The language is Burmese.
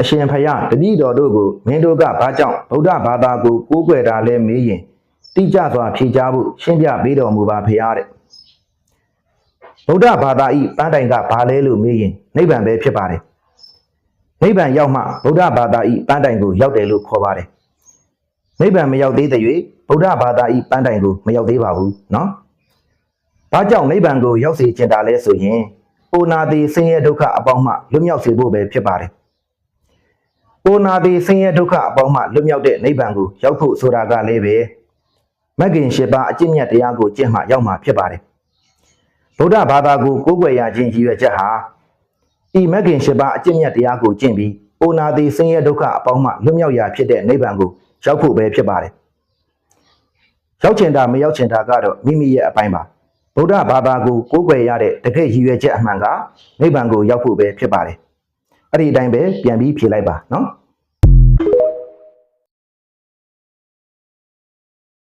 အရှင်ဖယားတတိတော်တို့ကိုမင်းတို့ကဘာကြောင့်ဗုဒ္ဓဘာသာကိုကိုးကွယ်တာလဲမေးရင်တိကျစွာဖြေကြားဖို့ရှင်းပြပေးတော်မူပါဖယားတဲ့ဗုဒ္ဓဘာသာဤပန်းတိုင်ကဘာလဲလို့မေးရင်နိဗ္ဗာန်ပဲဖြစ်ပါတယ်နိဗ္ဗာန်ရောက်မှဗုဒ္ဓဘာသာဤပန်းတိုင်ကိုရောက်တယ်လို့ခေါ်ပါတယ်နိဗ္ဗာန်မရောက်သေးတဲ့၍ဗုဒ္ဓဘာသာဤပန်းတိုင်ကိုမရောက်သေးပါဘူးနော်ဘာကြောင့်နိဗ္ဗာန်ကိုရောက်စေချင်တာလဲဆိုရင်အိုနာတိဆင်းရဲဒုက္ခအပေါင်းမှလွတ်မြောက်စေဖို့ပဲဖြစ်ပါတယ်အိုနာတိဆင်းရဲဒုက္ခအပေါင်းမှလွတ်မြောက်တဲ့နိဗ္ဗာန်ကိုရောက်ဖို့ဆိုတာကလည်းပဲမဂ္ဂင်၈ပါးအကျင့်မြတ်တရားကိုကျင့်မှရောက်မှာဖြစ်ပါတယ်ဗုဒ္ဓဘာသာကိုကိုးကွယ်ရခြင်းရည်ရွယ်ချက်ဟာဤမဂ္ဂင်၈ပါးအကျင့်မြတ်တရားကိုကျင့်ပြီးအိုနာတိဆင်းရဲဒုက္ခအပေါင်းမှလွတ်မြောက်ရာဖြစ်တဲ့နိဗ္ဗာန်ကိုရောက်ဖို့ပဲဖြစ်ပါတယ်ရောက်ချင်တာမရောက်ချင်တာကတော့မိမိရဲ့အပိုင်းပါဗုဒ္ဓဘာသာကိုကိုးကွယ်ရတဲ့တကယ့်ရည်ရွယ်ချက်အမှန်ကနိဗ္ဗာန်ကိုရောက်ဖို့ပဲဖြစ်ပါတယ်အဲ့ဒီအတိုင်းပဲပြန်ပြီးဖြေလိုက်ပါနော်